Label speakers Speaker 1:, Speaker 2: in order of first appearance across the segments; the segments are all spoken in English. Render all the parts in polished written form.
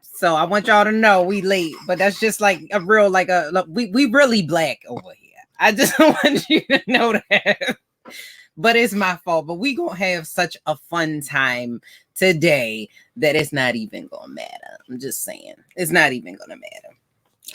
Speaker 1: So I want y'all to know we late, but that's just like a real, we really black over here. I just want you to know that. But it's my fault. But we gonna have such a fun time today that it's not even gonna matter. I'm just saying, it's not even gonna matter.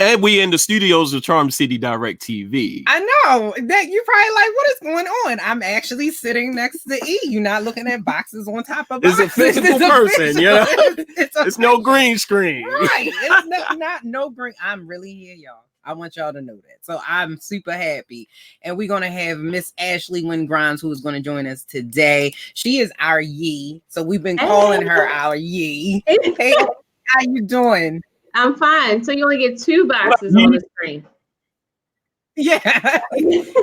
Speaker 2: And we in the studios of Charm City Direct TV.
Speaker 1: I know that you probably like, what is going on? I'm actually sitting next to E. You're not looking at boxes on top of boxes.
Speaker 2: It's a physical person, you know? It's no green screen.
Speaker 1: Right. It's not no green. I'm really here, y'all. I want y'all to know that. So I'm super happy. And we're going to have Miss Ashley Wynn-Grimes, who is going to join us today. She is our Yee. So we've been calling her our Yee. Hey, how you doing?
Speaker 3: I'm fine. So you only get 2 boxes on the screen.
Speaker 1: Yeah.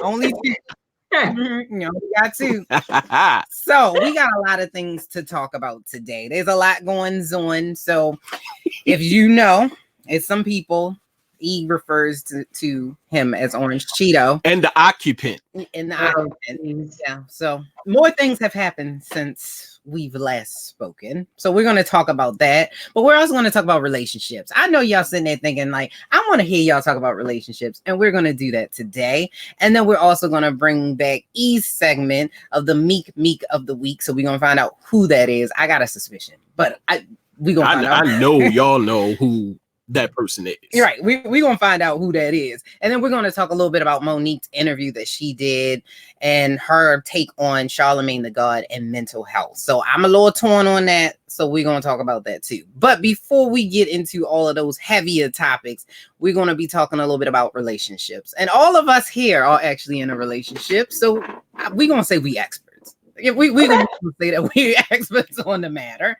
Speaker 1: Only 2. You know, we got 2. So we got a lot of things to talk about today. There's a lot going on. So if you know, as some people, E refers to him as Orange Cheeto.
Speaker 2: And the Occupant.
Speaker 1: And the Occupant. Yeah. So more things have happened since we've last spoken. So we're going to talk about that. But we're also going to talk about relationships. I know y'all sitting there thinking like, I want to hear y'all talk about relationships. And we're going to do that today. And then we're also going to bring back E's segment of the Meep Meep of the week. So we're going to find out who that is. I got a suspicion, but we're going to find out.
Speaker 2: I know y'all know who that person is.
Speaker 1: You're right. We're gonna find out who that is. And then we're gonna talk a little bit about Monique's interview that she did and her take on Charlemagne the God and mental health. So I'm a little torn on that. So we're gonna talk about that too. But before we get into all of those heavier topics, we're gonna be talking a little bit about relationships. And all of us here are actually in a relationship. So we're gonna say we experts. We're gonna say that we're experts on the matter.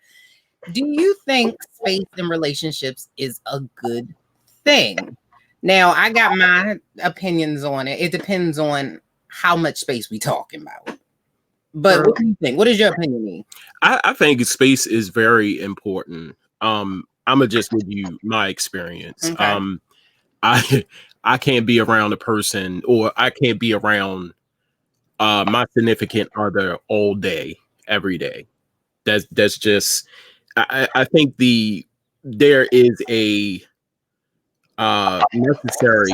Speaker 1: Do you think space in relationships is a good thing? Now, I got my opinions on it. It depends on how much space we talking about. But what do you think? What is your opinion, Lee?
Speaker 2: I think space is very important. I'm gonna just give you my experience. Okay. I can't be around a person, or I can't be around my significant other all day, every day. That's just. I think there is a necessary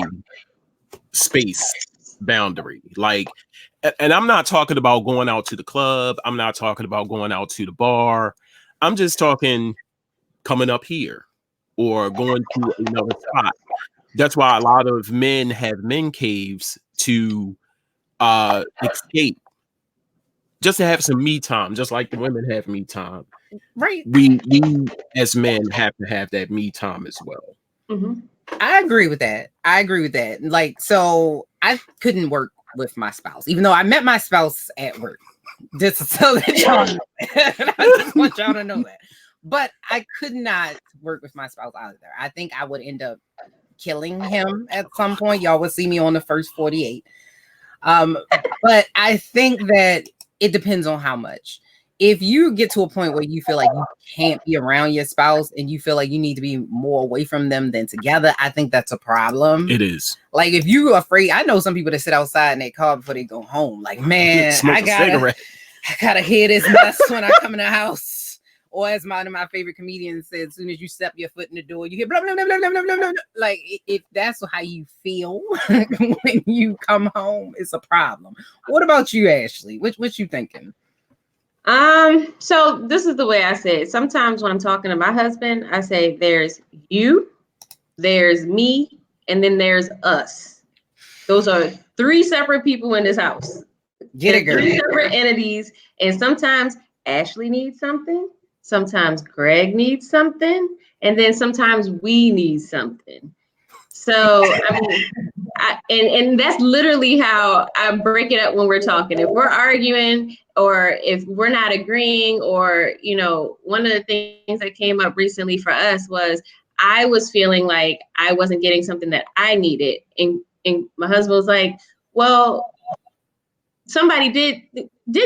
Speaker 2: space boundary. Like, and I'm not talking about going out to the club. I'm not talking about going out to the bar. I'm just talking coming up here or going to another spot. That's why a lot of men have men caves to escape, just to have some me time, just like the women have me time.
Speaker 1: Right.
Speaker 2: We as men have to have that me time as well.
Speaker 1: Mm-hmm. I agree with that. Like, so I couldn't work with my spouse, even though I met my spouse at work. Just so that y'all know that. I just want y'all to know that. But I could not work with my spouse either. I think I would end up killing him at some point. Y'all would see me on the first 48. But I think that it depends on how much. If you get to a point where you feel like you can't be around your spouse and you feel like you need to be more away from them than together, I think that's a problem.
Speaker 2: It is.
Speaker 1: Like, if you're afraid, I know some people that sit outside in their car before they go home. Like, man, I gotta hear this mess when I come in the house. Or as one of my favorite comedians said, as soon as you step your foot in the door, you hear blah, blah, blah, blah, blah, blah, blah, blah. Like, if that's how you feel when you come home, it's a problem. What about you, Ashley? What you thinking?
Speaker 3: So this is the way I say it. Sometimes when I'm talking to my husband, I say there's you, there's me, and then there's us. Those are 3 separate people in this house.
Speaker 1: Get it, girl.
Speaker 3: 3 separate entities. And sometimes Ashley needs something. Sometimes Greg needs something. And then sometimes we need something. So, I mean, and that's literally how I break it up when we're talking. If we're arguing or if we're not agreeing, or, you know, one of the things that came up recently for us was I was feeling like I wasn't getting something that I needed. And my husband was like, well, somebody did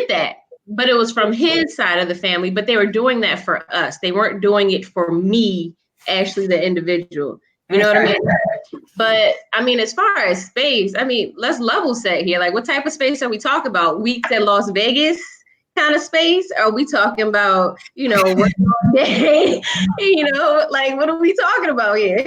Speaker 3: that, but it was from his side of the family, but they were doing that for us. They weren't doing it for me, Ashley, the individual. You know what I mean? But I mean, as far as space, I mean, let's level set here. Like, what type of space are we talking about? Weeks at Las Vegas? kind of space? Are we talking about, work all day? Like, what are we talking about here?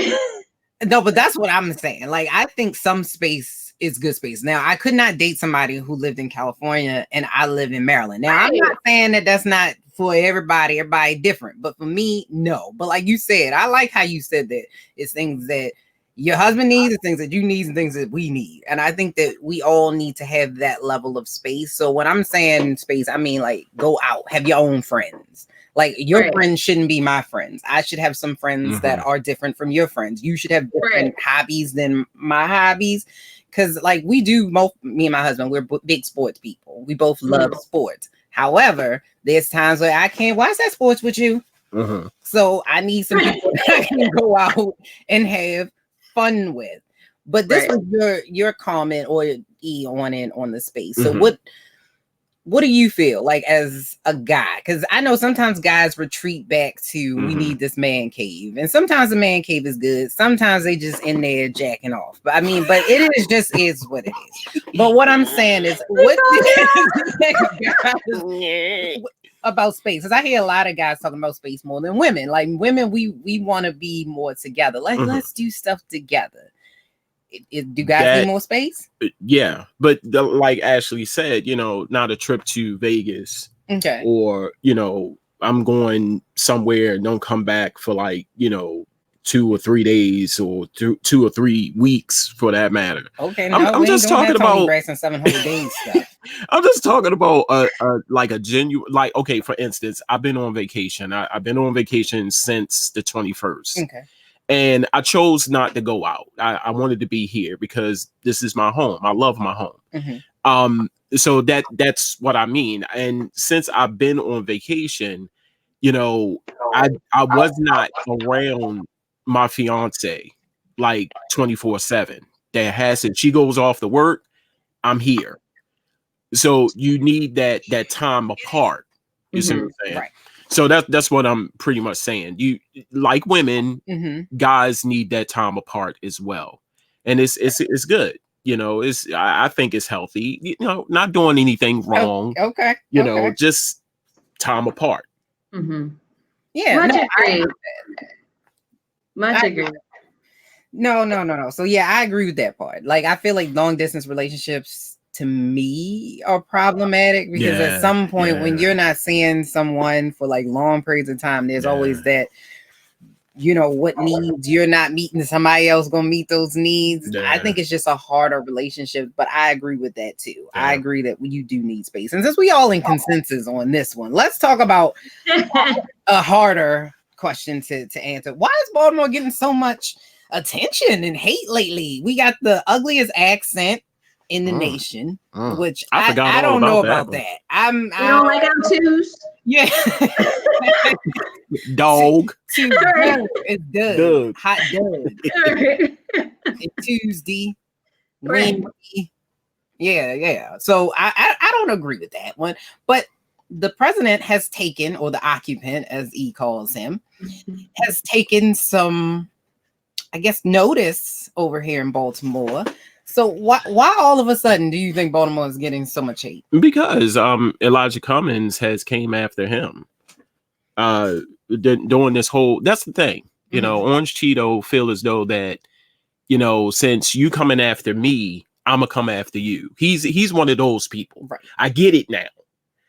Speaker 1: No, but that's what I'm saying. Like, I think some space is good space. Now, I could not date somebody who lived in California and I live in Maryland. Now, I'm not saying that that's not for everybody. Everybody different. But for me, no. But like you said, I like how you said that it's things that your husband needs, and things that you need, and things that we need. And I think that we all need to have that level of space. So when I'm saying space, I mean like go out, have your own friends. Like your friends shouldn't be my friends. I should have some friends that are different from your friends. You should have different hobbies than my hobbies. Cause like we do, me and my husband, we're big sports people. We both love sports. However, there's times where I can't watch that sports with you. So I need some people that I can go out and have fun with. But this was your comment or E on the space. So what do you feel like as a guy? Because I know sometimes guys retreat back to we need this man cave, and sometimes the man cave is good. Sometimes they just in there jacking off. But I mean, but it is what it is. But what I'm saying is, what about space? Because I hear a lot of guys talking about space more than women. Like women, we want to be more together. Like let's do stuff together. Do guys need more space?
Speaker 2: Yeah, but like Ashley said, not a trip to Vegas, or I'm going somewhere and don't come back for like 2 or 3 days or 2 or 3 weeks for that matter.
Speaker 1: Okay,
Speaker 2: I'm just talking about
Speaker 1: 700 days stuff.
Speaker 2: I'm just talking about like a genuine, like, okay, for instance, I've been on vacation. I've been on vacation since the 21st.
Speaker 1: Okay.
Speaker 2: And I chose not to go out. I wanted to be here because this is my home. I love my home. So that's what I mean. And since I've been on vacation, I was not around my fiance like 24/7. That has it. She goes off to work, I'm here. So you need that time apart. You see what I'm saying?
Speaker 1: Right.
Speaker 2: So that's what I'm pretty much saying. You, like women, guys need that time apart as well, and it's good. I think it's healthy. Not doing anything wrong.
Speaker 1: Okay.
Speaker 2: Just time apart.
Speaker 1: Yeah.
Speaker 3: Much agree. Much agree.
Speaker 1: No. So yeah, I agree with that part. Like I feel like long distance relationships to me are problematic because at some point when you're not seeing someone for like long periods of time, there's always that, what needs you're not meeting, somebody else gonna meet those needs. I think it's just a harder relationship, but I agree with that too. I agree that you do need space. And since we all in consensus on this one, let's talk about a harder question to answer. Why is Baltimore getting so much attention and hate lately? We got the ugliest accent in the nation, which I don't know about that. You
Speaker 3: don't like our twos?
Speaker 1: Yeah.
Speaker 2: Dog.
Speaker 1: It's Doug. Hot Doug. Tuesday. Wednesday. Yeah. So I don't agree with that one. But the president has taken, or the occupant, as E calls him, has taken some, I guess, notice over here in Baltimore. So why all of a sudden do you think Baltimore is getting so much hate?
Speaker 2: Because Elijah Cummings has came after him. Doing this whole, that's the thing. Orange Cheeto feel as though that, since you coming after me, I'ma come after you. He's one of those people. Right. I get it now.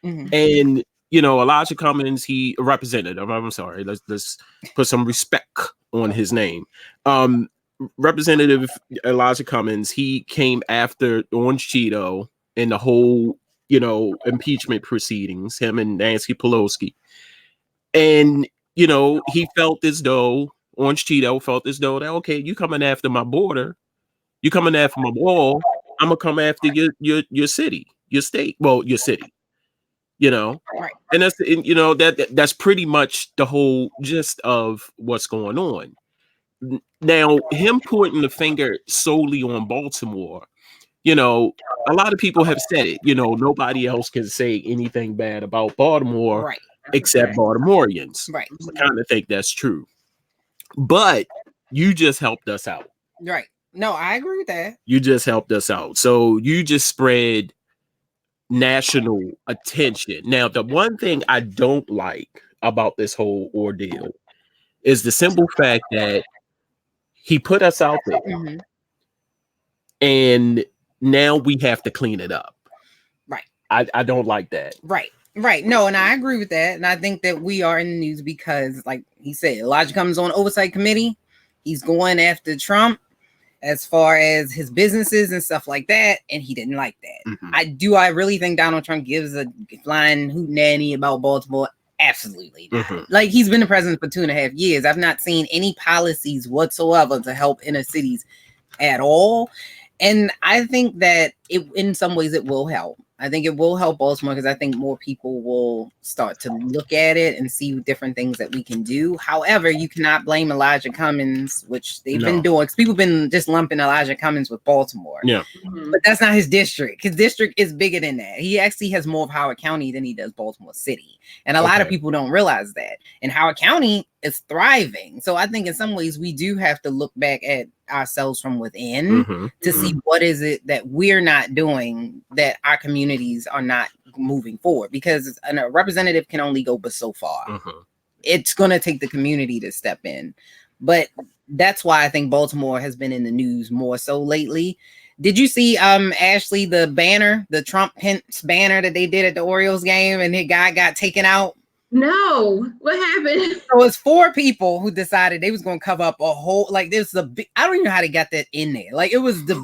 Speaker 2: And Elijah Cummings, he a representative. I'm sorry. Let's put some respect on his name. Representative Elijah Cummings, he came after Orange Cheeto in the whole, impeachment proceedings, him and Nancy Pelosi. And, he felt as though, Orange Cheeto felt as though that, okay, you coming after my border, you coming after my wall, I'm gonna come after your city, your state, well, your city,
Speaker 1: Right.
Speaker 2: And that's, that's pretty much the whole gist of what's going on. Now, him pointing the finger solely on Baltimore, a lot of people have said it, nobody else can say anything bad about Baltimore except Baltimoreans.
Speaker 1: Right.
Speaker 2: I kind of think that's true. But you just helped us out.
Speaker 1: Right. No, I agree with that.
Speaker 2: You just helped us out. So you just spread national attention. Now, the one thing I don't like about this whole ordeal is the simple fact that he put us out there, and now we have to clean it up.
Speaker 1: Right.
Speaker 2: I don't like that.
Speaker 1: Right. No, and I agree with that. And I think that we are in the news because, like he said, Elijah Cummings on oversight committee. He's going after Trump as far as his businesses and stuff like that, and he didn't like that. I really think Donald Trump gives a flying hootenanny about Baltimore? Absolutely not. Like, he's been the president for 2.5 years. I've not seen any policies whatsoever to help inner cities at all. And I think that in some ways it will help. I think it will help Baltimore because I think more people will start to look at it and see different things that we can do. However, you cannot blame Elijah Cummings, which they've been doing, because people have been just lumping Elijah Cummings with Baltimore.
Speaker 2: Yeah.
Speaker 1: But that's not his district. His district is bigger than that. He actually has more of Howard County than he does Baltimore City. And a lot of people don't realize that. And Howard County is thriving. So I think in some ways we do have to look back at ourselves from within to see what is it that we're not doing, that our communities are not moving forward, because a representative can only go but so far. It's going to take the community to step in. But that's why I think Baltimore has been in the news more so lately. Did you see Ashley, the banner, the Trump Pence banner that they did at the Orioles game, and the guy got taken out?
Speaker 3: No, what happened?
Speaker 1: So it's 4 people who decided they was going to cover up a whole, like, this is a big, I don't even know how they got that in there. Like, it was the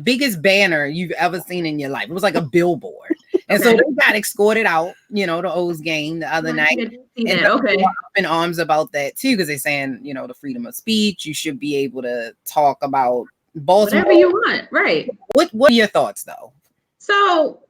Speaker 1: biggest banner you've ever seen in your life. It was like a billboard. And so they got escorted out, the O's game the other night. And they were up in arms about that too, because they're saying, the freedom of speech, you should be able to talk about Baltimore.
Speaker 3: Whatever you want, right?
Speaker 1: What are your thoughts though?
Speaker 3: So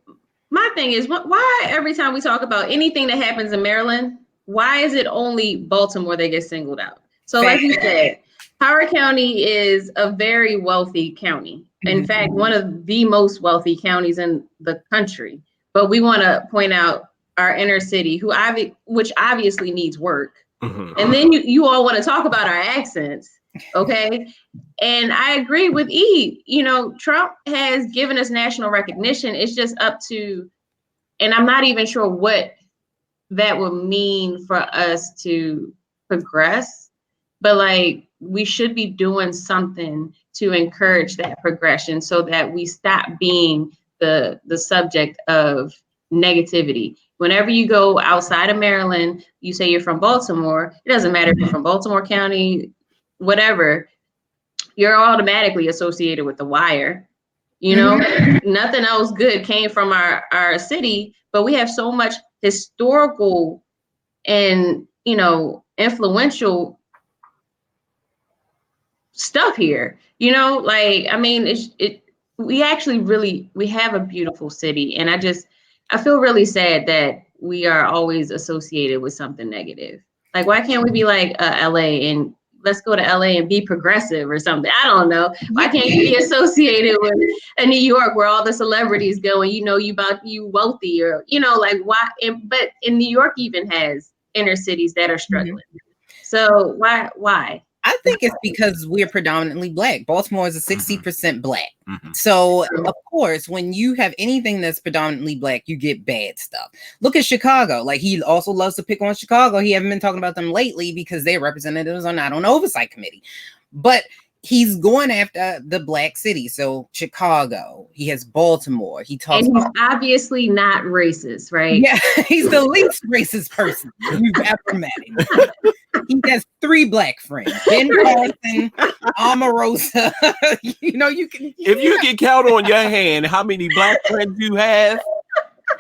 Speaker 3: my thing is, why every time we talk about anything that happens in Maryland, why is it only Baltimore that gets singled out? So like you said, Howard County is a very wealthy county. In fact, one of the most wealthy counties in the country. But we want to point out our inner city, which obviously needs work. And then you all want to talk about our accents, okay? And I agree with E. Trump has given us national recognition. It's just up to, and I'm not even sure what that would mean for us to progress, but like, we should be doing something to encourage that progression so that we stop being the subject of negativity. Whenever you go outside of Maryland, you say you're from Baltimore, it doesn't matter if you're from Baltimore County, whatever, you're automatically associated with The Wire. Nothing else good came from our city, but we have so much historical and, influential stuff here, we have a beautiful city. And I feel really sad that we are always associated with something negative. Like, why can't we be like LA and let's go to LA and be progressive or something? I don't know. Why can't you be associated with a New York where all the celebrities go and you wealthy, or, why? But in New York even has inner cities that are struggling. So why?
Speaker 1: I think it's because we're predominantly Black. Baltimore is a 60% Black. So, of course, when you have anything that's predominantly Black, you get bad stuff. Look at Chicago. Like, he also loves to pick on Chicago. He hasn't been talking about them lately because their representatives are not on the oversight committee. But he's going after the Black city. So Chicago, he has Baltimore. He talks,
Speaker 3: and he's obviously not racist, right?
Speaker 1: Yeah, he's the least racist person you've ever met. He has 3 Black friends: Ben Carson, Omarosa. You can.
Speaker 2: If you can count on your hand how many Black friends you have,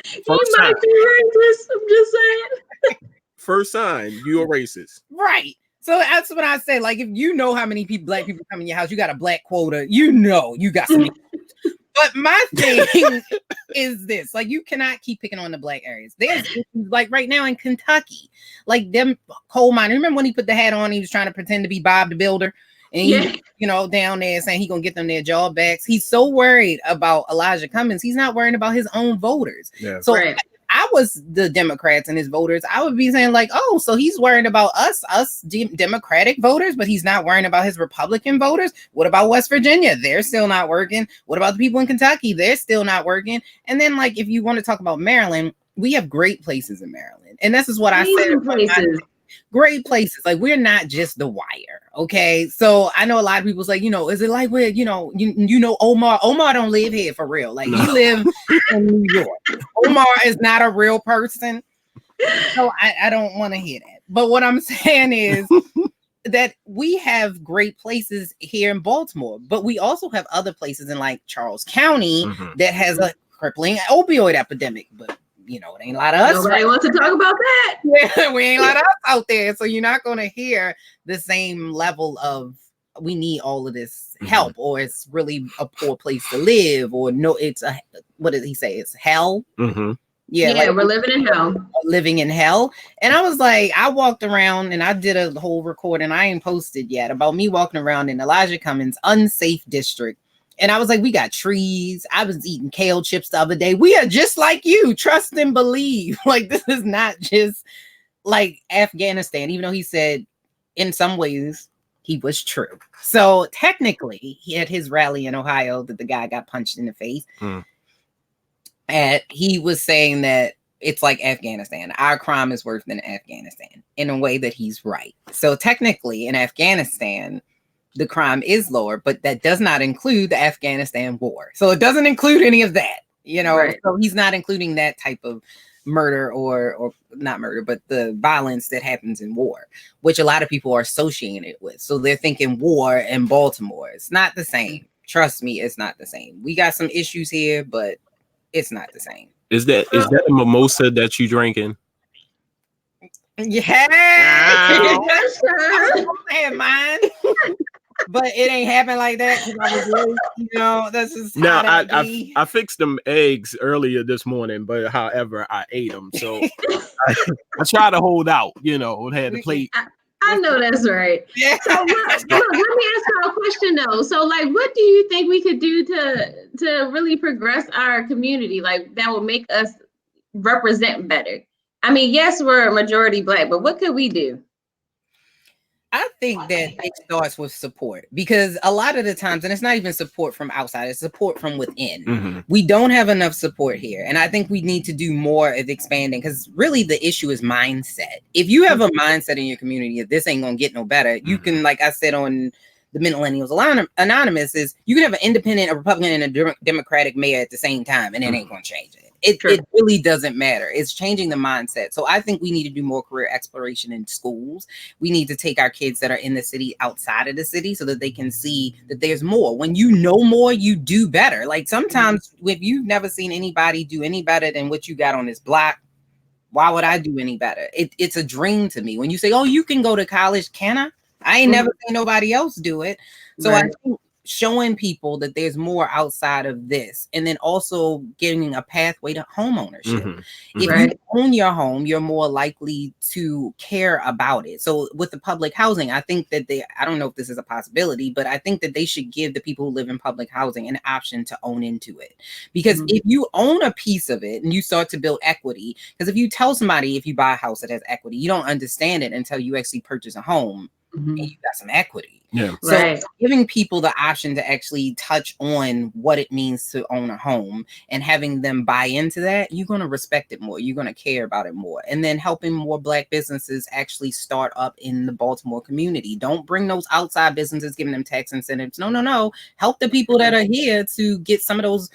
Speaker 3: he might be racist. I'm just saying.
Speaker 2: First sign, you're a racist,
Speaker 1: right? So that's what I say. Like, if you know how many Black people come in your house, you got a Black quota. You got some. But my thing is this: like, you cannot keep picking on the Black areas. There's issues, like right now in Kentucky, like them coal miners. Remember when he put the hat on? He was trying to pretend to be Bob the Builder, and he, down there saying he gonna get them their job backs. He's so worried about Elijah Cummings. He's not worried about his own voters. Yeah. So I was the Democrats and his voters, I would be saying like, oh, so he's worrying about us Democratic voters, but he's not worrying about his Republican voters. What about West Virginia? They're still not working. What about the people in Kentucky? They're still not working. And then like, if you want to talk about Maryland, we have great places in Maryland. And this is what I said.
Speaker 3: Places.
Speaker 1: Great places. Like, we're not just The Wire. Okay. So I know a lot of people's like, is it like where, Omar don't live here for real. Like, he live in New York. Omar is not a real person. So I don't want to hear that. But what I'm saying is that we have great places here in Baltimore, but we also have other places in like Charles County that has a crippling opioid epidemic. But it ain't a lot of us.
Speaker 3: Nobody wants to talk about that.
Speaker 1: Yeah, we ain't a lot of us out there. So you're not going to hear the same level of, we need all of this help, or it's really a poor place to live, or no, it's what did he say? It's hell. Yeah, like,
Speaker 3: we're living in hell.
Speaker 1: Living in hell. And I was like, I walked around and I did a whole recording I ain't posted yet about me walking around in Elijah Cummings' unsafe district. And I was like, we got trees. I was eating kale chips the other day. We are just like you. Trust and believe. Like, this is not just like Afghanistan, even though he said in some ways he was true. So technically, he had his rally in Ohio that the guy got punched in the face. And he was saying that it's like Afghanistan. Our crime is worse than Afghanistan, in a way that he's right. So technically, in Afghanistan, the crime is lower, but that does not include the Afghanistan war. So it doesn't include any of that, Right. So he's not including that type of murder or not murder, but the violence that happens in war, which a lot of people are associating it with. So they're thinking war in Baltimore. It's not the same. Trust me, it's not the same. We got some issues here, but it's not the same.
Speaker 2: Is that a mimosa that you drinking?
Speaker 1: Yeah. I had mine. But it ain't happen like that because I was late, that's just
Speaker 2: now I fixed them eggs earlier this morning, but however I ate them, so I try to hold out, had to plate.
Speaker 3: I know that's right.
Speaker 1: Yeah.
Speaker 3: So let me ask you a question though. So like, what do you think we could do to really progress our community, like that will make us represent better? I mean, yes, we're a majority Black, but what could we do?
Speaker 1: I think that it starts with support, because a lot of the times, and it's not even support from outside, it's support from within. We don't have enough support here. And I think we need to do more of expanding, because really the issue is mindset. If you have a mindset in your community, if this ain't going to get no better, you can, like I said on the Millennials Anonymous, is you can have an independent, a Republican, and a Democratic mayor at the same time, and it ain't going to change it. It really doesn't matter. It's changing the mindset. So I think we need to do more career exploration in schools. We need to take our kids that are in the city outside of the city so that they can see that there's more. When you know more, you do better. Like sometimes if you've never seen anybody do any better than what you got on this block, why would I do any better? It's a dream to me. When you say, oh, you can go to college, can I? I ain't never seen nobody else do it. So I think showing people that there's more outside of this, and then also getting a pathway to home ownership. If you own your home, you're more likely to care about it. So with the public housing, I think that I don't know if this is a possibility, but I think that they should give the people who live in public housing an option to own into it. Because if you own a piece of it and you start to build equity, because if you tell somebody, if you buy a house that has equity, you don't understand it until you actually purchase a home and you got some equity. So giving people the option to actually touch on what it means to own a home and having them buy into that, you're going to respect it more. You're going to care about it more. And then helping more Black businesses actually start up in the Baltimore community. Don't bring those outside businesses, giving them tax incentives. No. Help the people that are here to get some of those,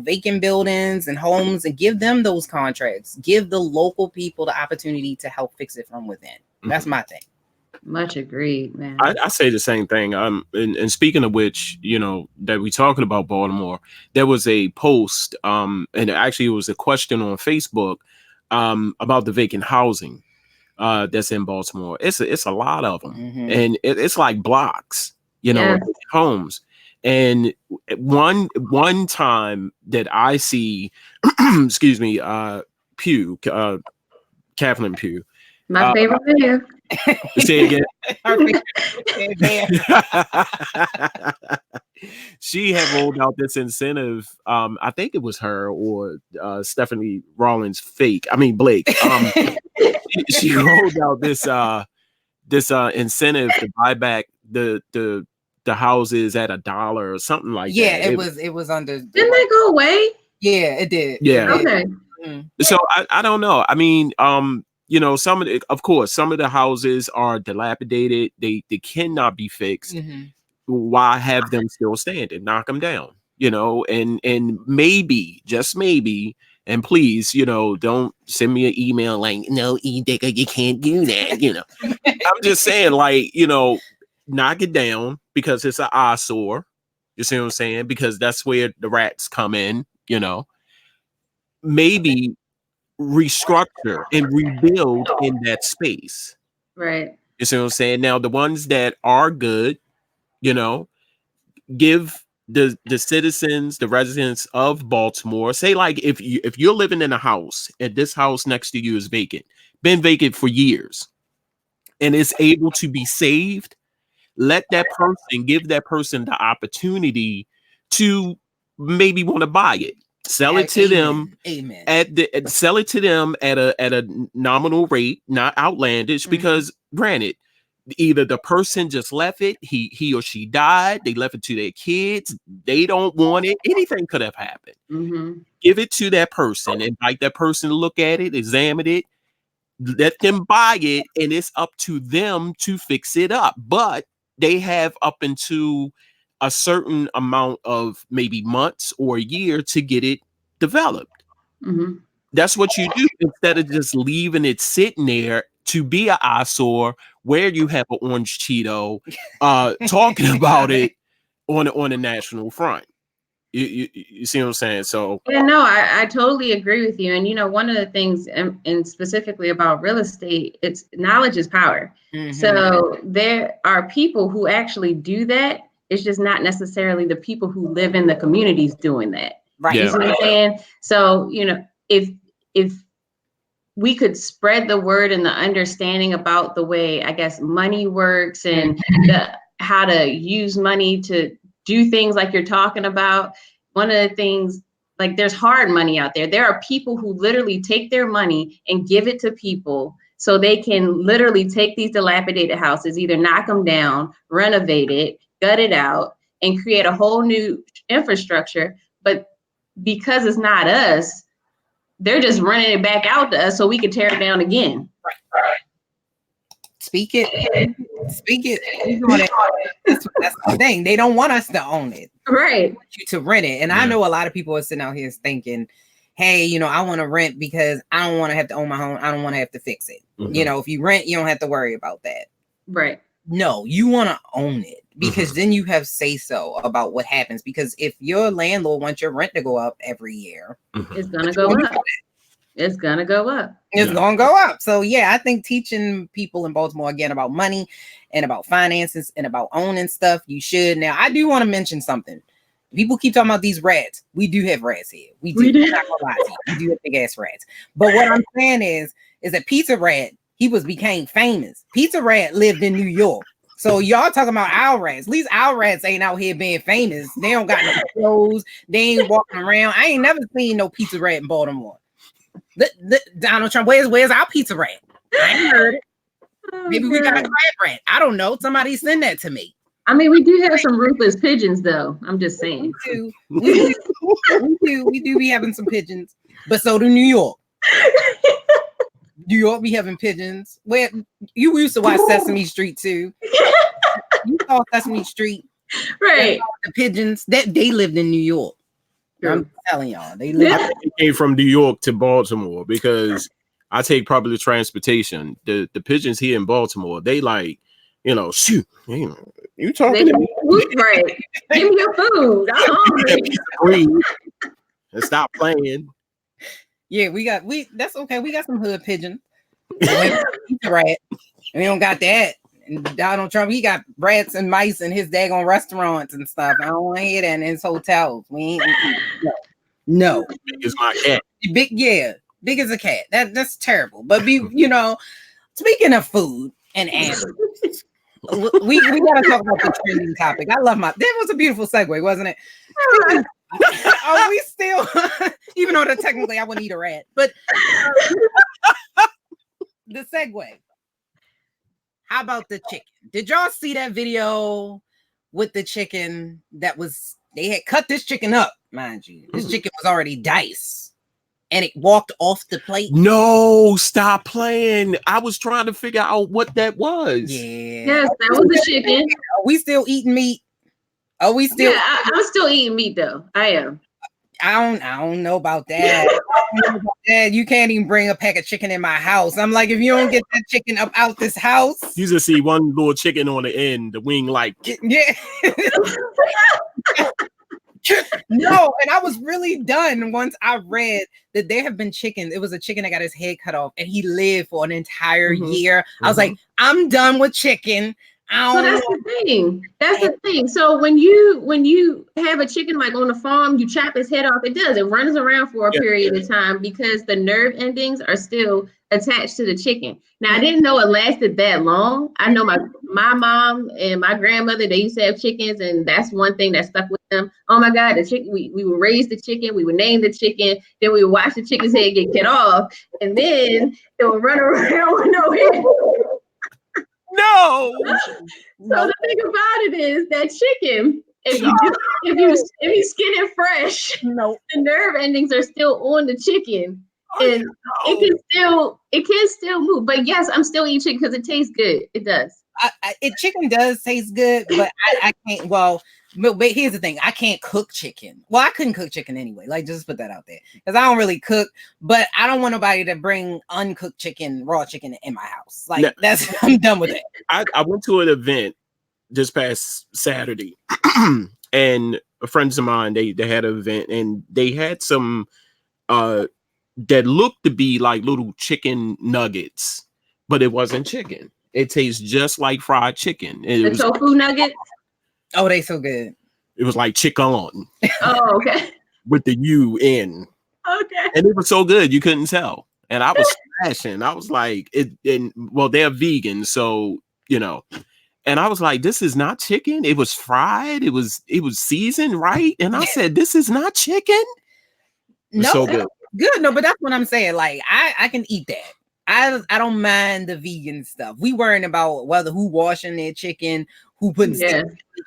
Speaker 1: vacant buildings and homes, and give them those contracts. Give the local people the opportunity to help fix it from within. That's my thing.
Speaker 3: Much agreed, man.
Speaker 2: I say the same thing. And speaking of which, that we talking about Baltimore, there was a post, and actually it was a question on Facebook about the vacant housing that's in Baltimore. It's a lot of them, and it's like blocks, homes. And one time that I see, excuse me, Kathleen Pugh.
Speaker 3: My favorite video.
Speaker 2: Say again. she had rolled out this incentive. I think it was her or Stephanie Rollins Blake. She rolled out this incentive to buy back the houses at $1 or something like that.
Speaker 1: It was under.
Speaker 3: Didn't they go away?
Speaker 1: Yeah, it did.
Speaker 2: Yeah.
Speaker 3: Okay.
Speaker 2: So I don't know. I mean, you know, some of the houses are dilapidated. They cannot be fixed.
Speaker 1: Mm-hmm.
Speaker 2: Why have them still standing? Knock them down. You know, and maybe, just maybe, and please, you know, don't send me an email like, no, Edigga, you can't do that. You know, I'm just saying, like, you know, knock it down because it's an eyesore. You see what I'm saying? Because that's where the rats come in. You know, maybe restructure and rebuild in that space.
Speaker 3: Right.
Speaker 2: You see what I'm saying? Now, the ones that are good, you know, give the citizens, the residents of Baltimore, say, like, if you're living in a house and this house next to you is vacant, been vacant for years, and it's able to be saved, give that person the opportunity to maybe want to buy it. Sell it to them.
Speaker 1: Amen.
Speaker 2: Sell it to them at a nominal rate, not outlandish, because granted, either the person just left it, he or she died, they left it to their kids, they don't want it, anything could have happened. Give it to that person, invite that person to look at it, examine it, let them buy it, and it's up to them to fix it up. But they have up into a certain amount of maybe months or a year to get it developed. That's what you do instead of just leaving it sitting there to be an eyesore where you have an orange Cheeto talking about it on a national front. You see what I'm saying? So
Speaker 3: yeah, no, I totally agree with you. And you know, one of the things, and specifically about real estate, it's knowledge is power. So there are people who actually do that. It's just not necessarily the people who live in the communities doing that.
Speaker 1: Right.
Speaker 3: You see what I'm saying? So, you know, if we could spread the word and the understanding about the way, I guess, money works and how to use money to do things like you're talking about. One of the things, like, there's hard money out there. There are people who literally take their money and give it to people so they can literally take these dilapidated houses, either knock them down, renovate it, gut it out, and create a whole new infrastructure. But because it's not us, they're just running it back out to us so we can tear it down again.
Speaker 1: Speak it. That's the thing. They don't want us to own it.
Speaker 3: Right.
Speaker 1: They want you to rent it. And I know a lot of people are sitting out here thinking, hey, you know, I want to rent because I don't want to have to own my home. I don't want to have to fix it. You know, if you rent, you don't have to worry about that.
Speaker 3: Right.
Speaker 1: No, you want to own it because then you have say so about what happens. Because if your landlord wants your rent to go up every year,
Speaker 3: it's gonna go up. It's gonna go up.
Speaker 1: It's gonna go up. So yeah, I think teaching people in Baltimore again about money and about finances and about owning stuff, you should. Now, I do want to mention something. People keep talking about these rats. We do have rats here. We do. I'm not gonna lie to you. We do have big ass rats. But what I'm saying is that Pizza Rat, he became famous. Pizza Rat lived in New York. So y'all talking about our rats. At least our rats ain't out here being famous. They don't got no clothes. They ain't walking around. I ain't never seen no Pizza Rat in Baltimore. Donald Trump, where's our Pizza Rat? I ain't heard it. Maybe we got a crab rat. I don't know. Somebody send that to me.
Speaker 3: I mean, we do have some ruthless pigeons, though. I'm just saying.
Speaker 1: We do be having some pigeons, but so do New York. New York be having pigeons. Where you used to watch Sesame Street too. You saw Sesame Street,
Speaker 3: right?
Speaker 1: The pigeons that they lived in New York. True. I'm telling y'all, they
Speaker 2: came from New York to Baltimore because I take public transportation. The pigeons here in Baltimore, they like, you know, shoot, you talking to me?
Speaker 3: Right? Give me your food. I'm hungry.
Speaker 2: And stop playing.
Speaker 1: Yeah, that's okay. We got some hood pigeons. Right. We don't got that. And Donald Trump, he got rats and mice in his daggone restaurants and stuff. I don't want to hear that in his hotels. We ain't no.
Speaker 2: Big as my cat.
Speaker 1: Big as a cat. That's terrible. But you know, speaking of food and animals, we gotta talk about the trending topic. I love that was a beautiful segue, wasn't it? Are we still, even though technically I wouldn't eat a rat, but the segue. How about the chicken? Did y'all see that video with the chicken they had cut this chicken up, mind you. This chicken was already diced and it walked off the plate.
Speaker 2: No, stop playing. I was trying to figure out what that was.
Speaker 1: Yeah.
Speaker 3: Yes, that was the chicken.
Speaker 1: Are we still eating meat? Are we still?
Speaker 3: Yeah, I'm still eating meat though. I am.
Speaker 1: I don't know about that. You can't even bring a pack of chicken in my house. I'm like, if you don't get that chicken up out this house,
Speaker 2: you just see one little chicken on the end, the wing like
Speaker 1: yeah. No, and I was really done once I read that there have been chickens. It was a chicken that got his head cut off and he lived for an entire year. I was like, I'm done with chicken.
Speaker 3: So that's the thing. That's the thing. So when you have a chicken like on the farm, you chop his head off. It runs around for a period of time because the nerve endings are still attached to the chicken. Now I didn't know it lasted that long. I know my mom and my grandmother, they used to have chickens, and that's one thing that stuck with them. Oh my God, the chicken, we would raise the chicken, we would name the chicken, then we would watch the chicken's head get cut off, and then it would run around with no head.
Speaker 2: No.
Speaker 3: So the thing about it is that chicken, if you skin it fresh, the nerve endings are still on the chicken, and it can still move. But yes, I'm still eating chicken because it tastes good. It does.
Speaker 1: Chicken does taste good, but I can't. Well, but here's the thing: I can't cook chicken. Well, I couldn't cook chicken anyway. Like, just put that out there because I don't really cook. But I don't want nobody to bring uncooked chicken, raw chicken in my house. Like, I'm done with it.
Speaker 2: I went to an event this past Saturday, and friends of mine they had an event, and they had some that looked to be like little chicken nuggets, but it wasn't chicken. It tastes just like fried chicken.
Speaker 3: The tofu nugget.
Speaker 1: Oh, they so good.
Speaker 2: It was like chicken.
Speaker 3: Oh, okay.
Speaker 2: With the U in.
Speaker 3: Okay.
Speaker 2: And it was so good you couldn't tell. And I was smashing. I was like, they're vegan, so And I was like, this is not chicken. It was fried. It was seasoned right. And I said, this is not chicken.
Speaker 1: No,
Speaker 2: so good.
Speaker 1: Good. No, but that's what I'm saying. Like, I can eat that. I don't mind the vegan stuff. We worrying about who washing their chicken, who putting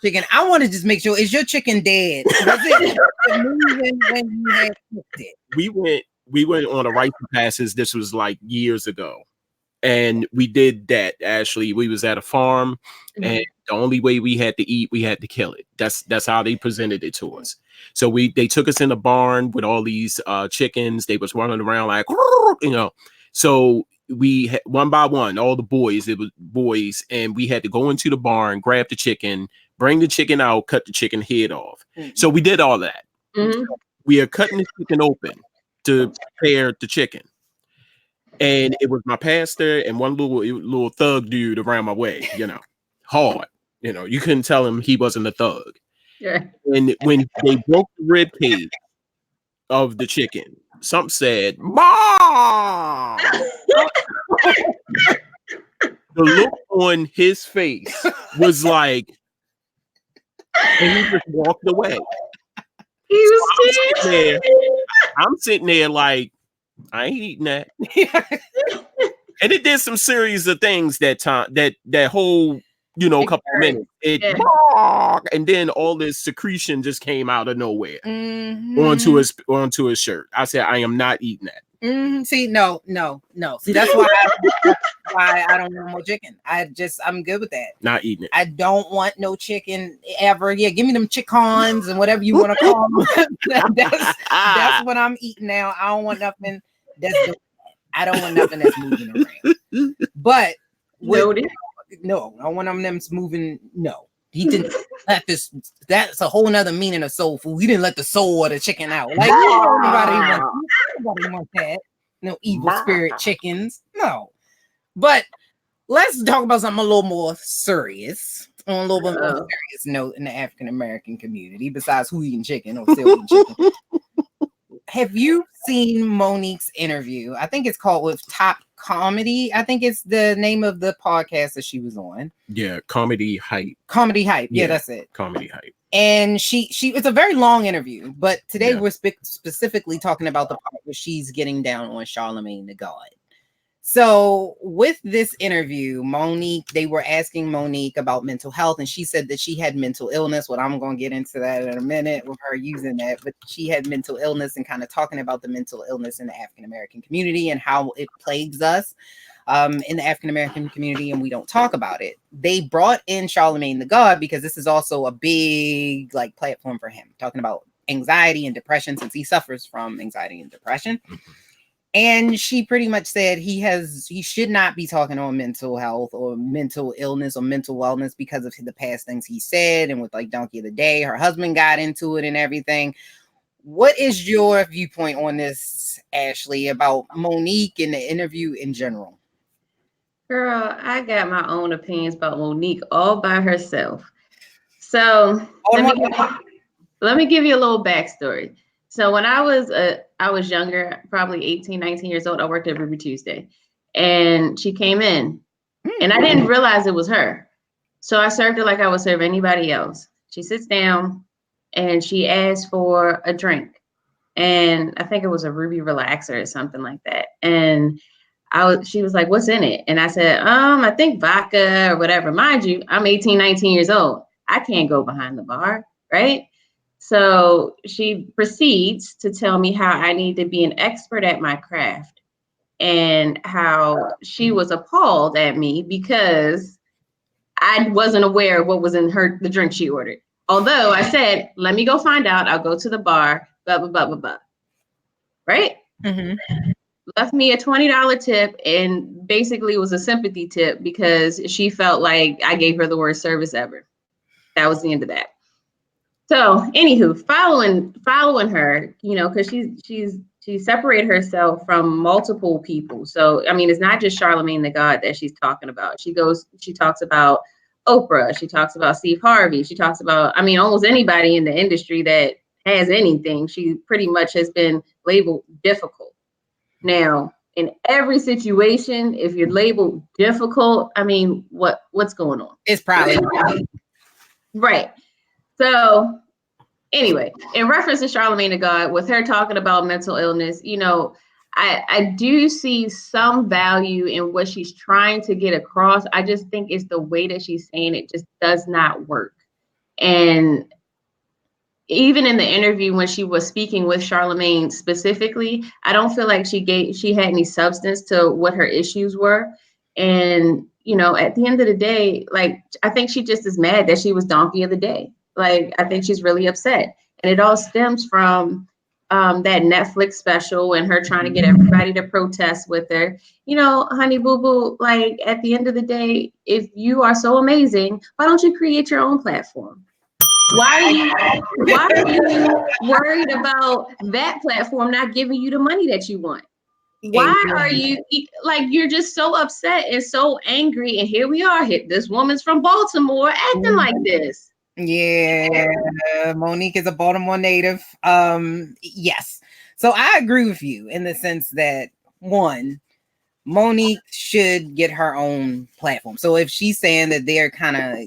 Speaker 1: chicken. I want to just make sure, is your chicken dead? Was it moving when you had cooked it?
Speaker 2: We went on a rite of passes. This was like years ago. And we did that, Ashley. We was at a farm, and the only way we had to eat, we had to kill it. That's how they presented it to us. So they took us in the barn with all these chickens. They was running around like, So we had, one by one, all the boys, it was boys, and we had to go into the barn, grab the chicken, bring the chicken out, cut the chicken head off. So we did all that. So we are cutting the chicken open to prepare the chicken. And it was my pastor and one little thug dude around my way, hard. You couldn't tell him he wasn't a thug.
Speaker 3: Yeah.
Speaker 2: And when they broke the rib cage of the chicken, something said, "Mom!" The look on his face was like, and he just walked away.
Speaker 3: He was
Speaker 2: I'm sitting there like, I ain't eating that. And it did some series of things that time, that whole, couple of minutes. And then all this secretion just came out of nowhere onto his shirt. I said, I am not eating that.
Speaker 1: See, no. See, that's why I don't want more chicken. I'm good with that.
Speaker 2: Not eating it.
Speaker 1: I don't want no chicken ever. Yeah, give me them chickens and whatever you want to call them. That's what I'm eating now. I don't want nothing I don't want nothing that's moving around. But no, I don't want them moving. No, he didn't let this. That's a whole nother meaning of soul food. He didn't let the soul of the chicken out. Like, nobody wants that. No evil spirit chickens. No. But let's talk about something a little more serious. On a little bit more serious note in the African American community, besides who eating chicken or still eating chicken. Have you seen Monique's interview? I think it's called with Top Comedy. I think it's the name of the podcast that she was on.
Speaker 2: Yeah, Comedy Hype.
Speaker 1: Comedy Hype. Yeah, that's it.
Speaker 2: Comedy Hype.
Speaker 1: And she it's a very long interview, but today we're specifically talking about the part where she's getting down on Charlamagne the God. So with this interview, they were asking Monique about mental health, and she said that she had mental illness. Well, I'm going to get into that in a minute with her using that, but she had mental illness and kind of talking about the mental illness in the African-American community and how it plagues us in the African-American community, and we don't talk about it. They brought in Charlamagne the God because this is also a big like platform for him, talking about anxiety and depression, since he suffers from anxiety and depression. And she pretty much said he should not be talking on mental health or mental illness or mental wellness because of the past things he said. And with like Donkey of the Day, her husband got into it and everything. What is your viewpoint on this, Ashley, about Monique and the interview in general?
Speaker 3: Girl, I got my own opinions about Monique all by herself. So let me give you a little backstory. So when I was younger, probably 18, 19 years old, I worked at Ruby Tuesday. And she came in and I didn't realize it was her. So I served her like I would serve anybody else. She sits down and she asks for a drink. And I think it was a Ruby Relaxer or something like that. And she was like, what's in it? And I said, I think vodka or whatever. Mind you, I'm 18, 19 years old. I can't go behind the bar, right? So she proceeds to tell me how I need to be an expert at my craft and how she was appalled at me because I wasn't aware of what was in the drink she ordered. Although I said, let me go find out. I'll go to the bar, blah, blah, blah, blah, blah. Right?
Speaker 1: Mm-hmm.
Speaker 3: Left me a $20 tip, and basically it was a sympathy tip because she felt like I gave her the worst service ever. That was the end of that. So, anywho, following her, because she separated herself from multiple people. So, I mean, it's not just Charlamagne the God that she's talking about. She talks about Oprah. She talks about Steve Harvey. She talks about, almost anybody in the industry that has anything. She pretty much has been labeled difficult. Now, in every situation, if you're labeled difficult, what's going on?
Speaker 1: It's probably
Speaker 3: right. So anyway, in reference to Charlamagne the God, with her talking about mental illness, I do see some value in what she's trying to get across. I just think it's the way that she's saying it just does not work. And even in the interview when she was speaking with Charlamagne specifically, I don't feel like she had any substance to what her issues were. And, at the end of the day, like, I think she just is mad that she was Donkey of the Day. Like, I think she's really upset. And it all stems from that Netflix special and her trying to get everybody to protest with her. Honey boo boo, like, at the end of the day, if you are so amazing, why don't you create your own platform? Why are you worried about that platform not giving you the money that you want? Why are you like, you're just so upset and so angry? And here we are, this woman's from Baltimore acting like this.
Speaker 1: Yeah, Monique is a Baltimore native. Yes. So I agree with you in the sense that, one, Monique should get her own platform. So if she's saying that they're kind of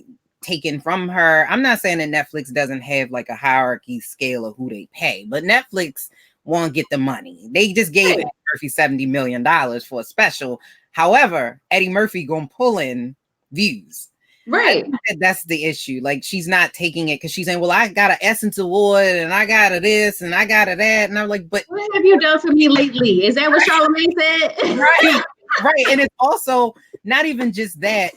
Speaker 1: taken from her, I'm not saying that Netflix doesn't have like a hierarchy scale of who they pay, but Netflix won't get the money. They just gave Eddie Murphy $70 million for a special. However, Eddie Murphy gonna pull in views.
Speaker 3: Right.
Speaker 1: That's the issue. Like, she's not taking it because she's saying, well, I got an Essence Award and I got a this and I got a that. And I'm like, but
Speaker 3: what have you done for me lately? Is that what Charlamagne said?
Speaker 1: Right. Right. And it's also not even just that.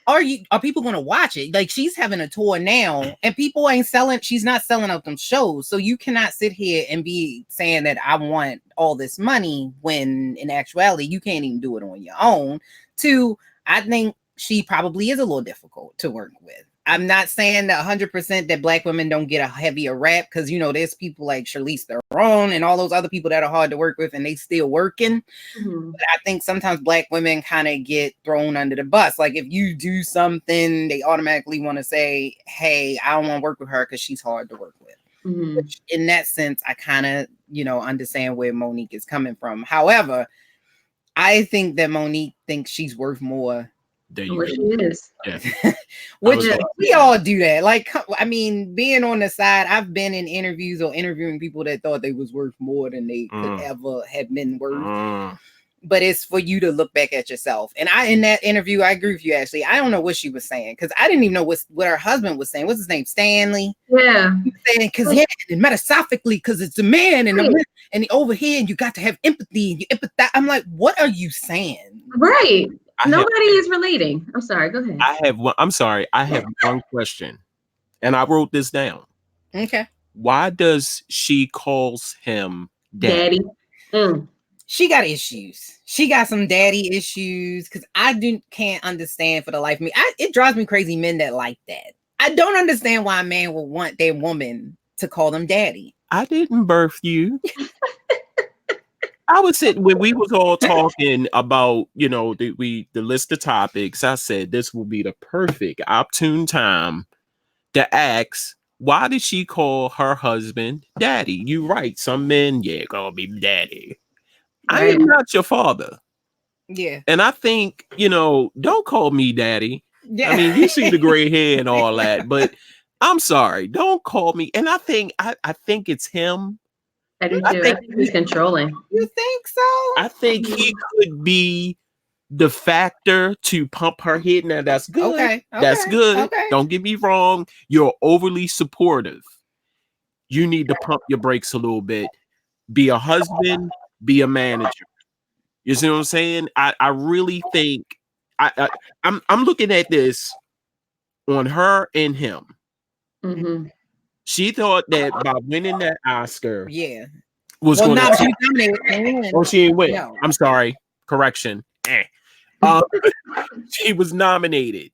Speaker 1: Are people going to watch it? Like, she's having a tour now and people ain't selling. She's not selling out them shows. So you cannot sit here and be saying that I want all this money when in actuality, you can't even do it on your own. Two, I think she probably is a little difficult to work with. I'm not saying that 100% that Black women don't get a heavier rap because, there's people like Charlize Theron and all those other people that are hard to work with and they still working. Mm-hmm. But I think sometimes Black women kind of get thrown under the bus. Like, if you do something, they automatically want to say, hey, I don't want to work with her because she's hard to work with. Mm-hmm. Which, in that sense, I kind of, understand where Monique is coming from. However, I think that Monique thinks she's worth more.
Speaker 2: There you
Speaker 3: What
Speaker 2: go.
Speaker 3: she is.
Speaker 2: Yeah.
Speaker 1: Which
Speaker 3: Yeah.
Speaker 1: we all do that. Like, I mean, being on the side, I've been in interviews or interviewing people that thought they was worth more than they could ever have been worth. But it's for you to look back at yourself. And in that interview, I agree with you, Ashley. I don't know what she was saying because I didn't even know what her husband was saying. What's his name? Stanley.
Speaker 3: Yeah.
Speaker 1: He was saying because and metasophically, because it's a man and and over here, and you got to have empathy and you empathize. I'm like, what are you saying?
Speaker 3: Right. Nobody is relating. I'm sorry. Go ahead.
Speaker 2: I'm sorry. I have one question, and I wrote this down.
Speaker 1: Okay.
Speaker 2: Why does she calls him daddy?
Speaker 1: She got issues. She got some daddy issues because can't understand for the life of me. It drives me crazy men that like that. I don't understand why a man would want their woman to call them daddy.
Speaker 2: I didn't birth you. I was sitting when we was all talking about, the list of topics. I said this will be the perfect opportune time to ask, why did she call her husband daddy? You right. Some men, call me daddy. Right. I am not your father.
Speaker 1: Yeah.
Speaker 2: And I think, don't call me daddy. Yeah. I mean, you see the gray hair and all that, but I'm sorry. Don't call me. And I think it's him.
Speaker 3: I do too. I think he's controlling.
Speaker 1: You think so?
Speaker 2: I think he could be the factor to pump her head. Now that's good. Okay. That's good. Okay. Don't get me wrong. You're overly supportive. You need to pump your brakes a little bit. Be a husband, be a manager. You see what I'm saying? I really think I'm looking at this on her and him. Mm-hmm. She thought that by winning that Oscar, was going to. Oh, she ain't win. No. I'm sorry. Correction. She was nominated,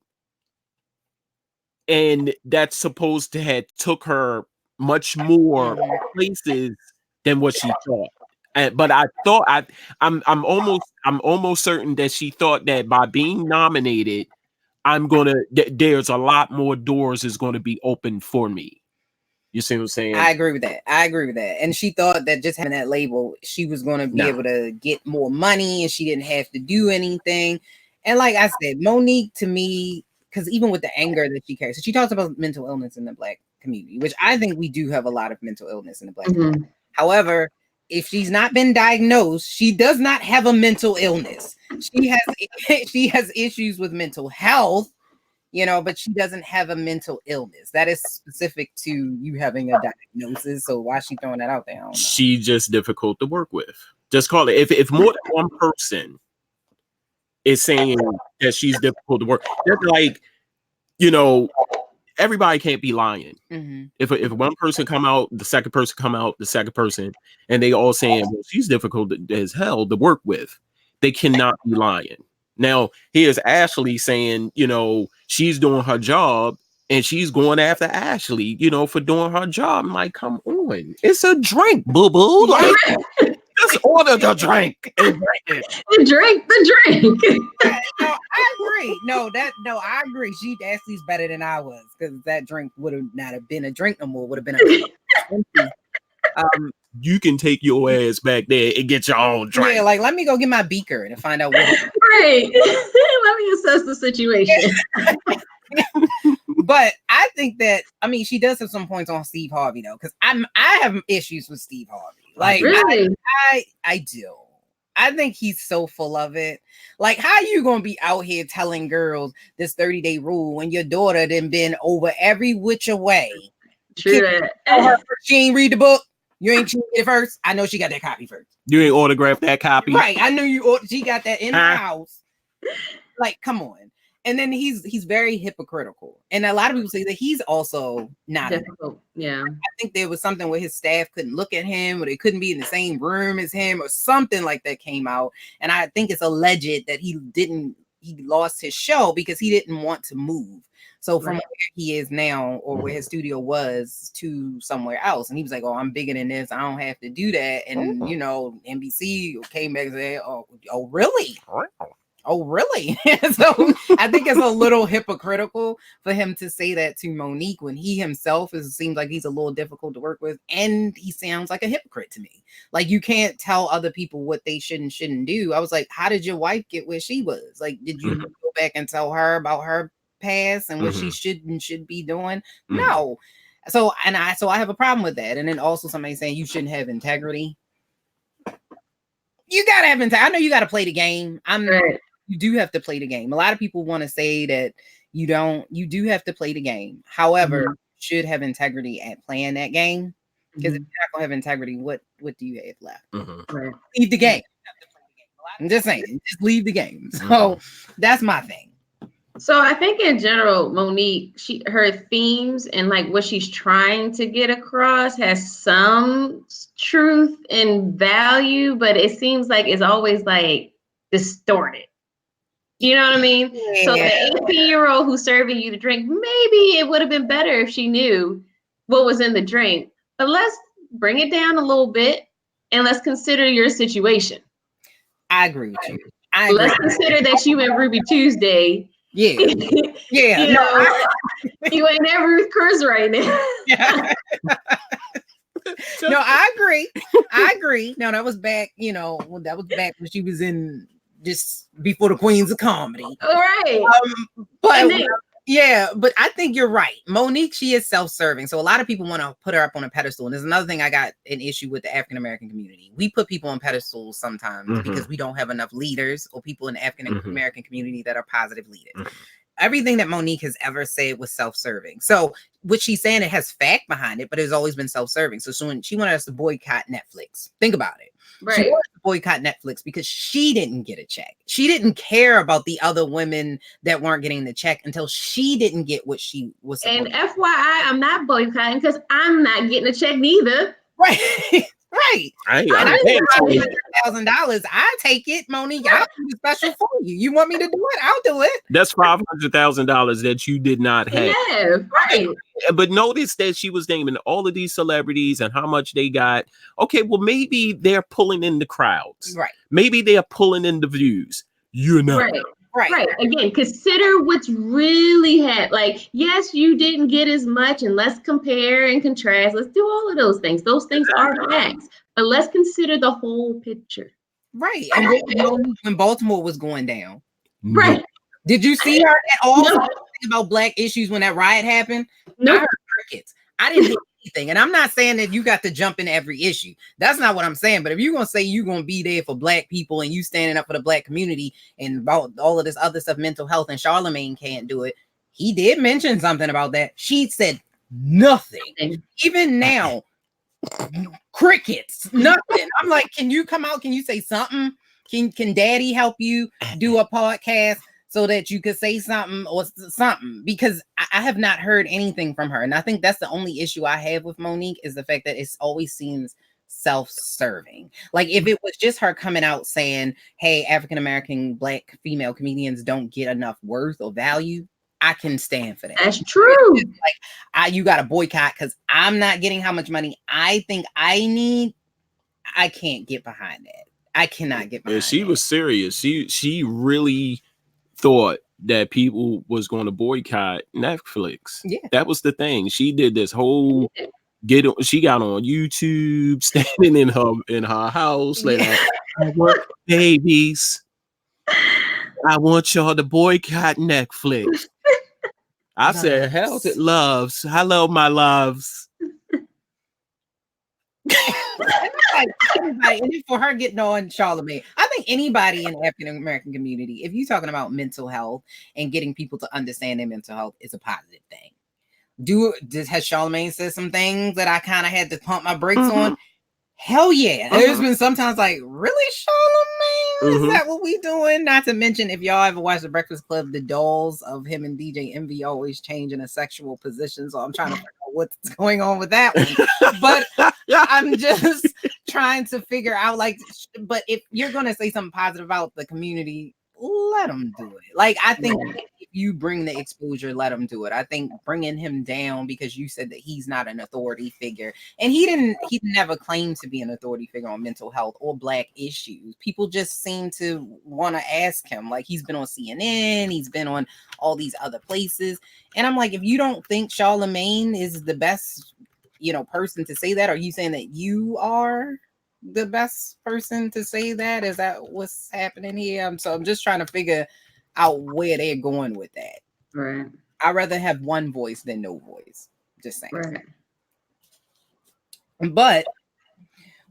Speaker 2: and that's supposed to have took her much more places than what she thought. But I thought I'm almost certain that she thought that by being nominated, there's a lot more doors is going to be open for me. You see what I'm saying?
Speaker 1: I agree with that. And she thought that just having that label, she was going to be able to get more money and she didn't have to do anything. And like I said, Monique, to me, because even with the anger that she carries, so she talks about mental illness in the Black community, which I think we do have a lot of mental illness in the Black community. However, if she's not been diagnosed, she does not have a mental illness. She has issues with mental health, but she doesn't have a mental illness. That is specific to you having a diagnosis. So why is she throwing that out there? I don't know.
Speaker 2: She's just difficult to work with. Just call it. If more than one person is saying that she's difficult to work, that's like, everybody can't be lying. Mm-hmm. If one person come out, the second person come out, the second person, and they all saying, well, she's difficult as hell to work with, they cannot be lying. Now, here's Ashley saying, she's doing her job and she's going after Ashley, for doing her job. I'm like, come on. It's a drink, boo-boo. Like, just order the drink and drink it.
Speaker 3: Drink the drink.
Speaker 1: No, I agree. I agree. Ashley's better than I was because that drink would have not have been a drink no more. Would have been a
Speaker 2: you can take your ass back there and get your own drink.
Speaker 1: Yeah, like let me go get my beaker and find out what.
Speaker 3: Right. Let me assess the situation.
Speaker 1: But I think that she does have some points on Steve Harvey though, because I have issues with Steve Harvey. Like really? I do. I think he's so full of it. Like, how you gonna be out here telling girls this 30-day rule when your daughter done been over every which way?
Speaker 3: True.
Speaker 1: She ain't read the book. You ain't get it first. I know she got that copy first.
Speaker 2: You ain't autographed that copy,
Speaker 1: right? I knew she got that in her house. Like, come on. And then he's very hypocritical, and a lot of people say that he's also not
Speaker 3: difficult. Yeah,
Speaker 1: I think there was something where his staff couldn't look at him, or they couldn't be in the same room as him, or something like that came out. And I think it's alleged that he lost his show because he didn't want to move. So from where he is now, or where his studio was, to somewhere else, and he was like, "Oh, I'm bigger than this. I don't have to do that." And NBC came back and said, "Oh, really? Oh, really? So I think it's a little hypocritical for him to say that to Monique when he himself seems like he's a little difficult to work with, and he sounds like a hypocrite to me. Like, you can't tell other people what they should and shouldn't do. I was like, how did your wife get where she was? Like, did you go back and tell her about her past and what she should be doing? No. So I have a problem with that. And then also somebody saying you shouldn't have integrity. You gotta have integrity. I know you gotta play the game. You do have to play the game. A lot of people want to say that you don't. You do have to play the game. However, you should have integrity at playing that game. Because if you're not gonna have integrity, what do you have left? Leave the game. I'm just saying, just leave the game. So that's my thing.
Speaker 3: So I think in general, Monique, her themes and like what she's trying to get across has some truth and value, but it seems like it's always like distorted. You know what I mean? Yeah. So the 18-year-old who's serving you the drink, maybe it would have been better if she knew what was in the drink. But let's bring it down a little bit and let's consider your situation.
Speaker 1: I agree with you.
Speaker 3: Let's consider that you in Ruby Tuesday.
Speaker 1: Yeah. Yeah.
Speaker 3: You know, you ain't at Ruth Chris right now.
Speaker 1: Yeah. No, I agree. No, that was back, that was back when she was in just before the Queens of Comedy.
Speaker 3: All right.
Speaker 1: But I think you're right. Monique, she is self-serving. So a lot of people want to put her up on a pedestal. And there's another thing I got an issue with the African-American community. We put people on pedestals sometimes because we don't have enough leaders or people in the African-American community that are positive leaders. Everything that Monique has ever said was self-serving. So what she's saying, it has fact behind it, but it's always been self-serving. So she wanted us to boycott Netflix. Think about it. Right. She wanted to boycott Netflix because she didn't get a check. She didn't care about the other women that weren't getting the check until she didn't get what she was supposed to.
Speaker 3: And FYI, I'm not boycotting because I'm not getting a check neither.
Speaker 1: Right. Right. I paid $1,000. I take it, Monique. I'll do the special for you. You want me to do it? I'll do it.
Speaker 2: That's $500,000 that you did not have.
Speaker 3: Yeah, right.
Speaker 2: But notice that she was naming all of these celebrities and how much they got. Okay, well, maybe they're pulling in the crowds.
Speaker 1: Right.
Speaker 2: Maybe they're pulling in the views. You know.
Speaker 3: Right. Again, consider what's really happened. Like, yes, you didn't get as much, and let's compare and contrast. Let's do all of those things. Those things are facts, but let's consider the whole picture.
Speaker 1: Right. And when Baltimore was going down.
Speaker 3: Right.
Speaker 1: Did you see her at all? No. About Black issues when that riot happened?
Speaker 3: No.
Speaker 1: I heard crickets. I didn't hear anything. And I'm not saying that you got to jump in every issue. That's not what I'm saying. But if you're going to say you're going to be there for Black people and you standing up for the Black community and about all of this other stuff, mental health, and Charlemagne can't do it. He did mention something about that. She said nothing. Even now, crickets, nothing. I'm like, can you come out? Can you say something? Can Daddy help you do a podcast so that you could say something or something? Because I have not heard anything from her. And I think that's the only issue I have with Monique is the fact that it always seems self-serving. Like if it was just her coming out saying, hey, African-American Black female comedians don't get enough worth or value, I can stand for that.
Speaker 3: That's true.
Speaker 1: Like you got to boycott because I'm not getting how much money I think I need. I can't get behind that. I cannot get behind
Speaker 2: she
Speaker 1: that.
Speaker 2: Was serious. She really thought that people was going to boycott Netflix.
Speaker 1: Yeah.
Speaker 2: That was the thing. She did this whole she got on YouTube, standing in her house, like, I want babies. I want y'all to boycott Netflix. I said, hell to loves. Hello, my loves.
Speaker 1: And for her getting on Charlemagne, I think anybody in the African American community, if you're talking about mental health and getting people to understand their mental health, is a positive thing. Has Charlemagne said some things that I kind of had to pump my brakes on? Hell yeah. There's been sometimes like, really, Charlemagne? Is that what we doing? Not to mention, if y'all ever watch The Breakfast Club, the dolls of him and DJ Envy always change in a sexual position. So I'm trying to figure out what's going on with that one. But I'm just trying to figure out, but if you're going to say something positive about the community, let them do it. Like, I think if if you bring the exposure, let him do it. I think bringing him down because you said that he's not an authority figure, and he never claimed to be an authority figure on mental health or Black issues. People just seem to want to ask him. Like, he's been on CNN, he's been on all these other places, and I'm like, if you don't think Charlemagne is the best, person to say that, are you saying that you are the best person to say that? Is that what's happening here? I'm just trying to figure out where they're going with that.
Speaker 3: Right.
Speaker 1: I'd rather have one voice than no voice. Just saying.
Speaker 3: Right.
Speaker 1: But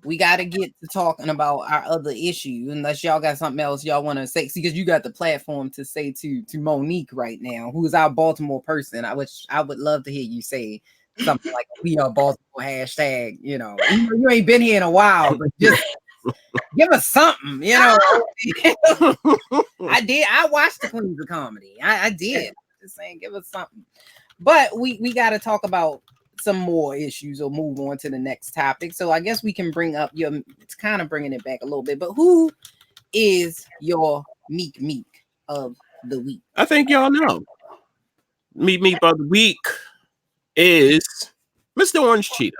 Speaker 1: we got to get to talking about our other issue, unless y'all got something else y'all want to say, because you got the platform to say to Monique right now, who is our Baltimore person. I would love to hear you say something like, we are Baltimore hashtag, you ain't been here in a while, but just give us something, I watched the Queens of Comedy. I did. Just saying, give us something. But we got to talk about some more issues or move on to the next topic. So I guess we can bring up it's kind of bringing it back a little bit, but who is your Meep Meep of the week?
Speaker 2: I think y'all know. Meep Meep of the week is Mr. Orange Cheetah.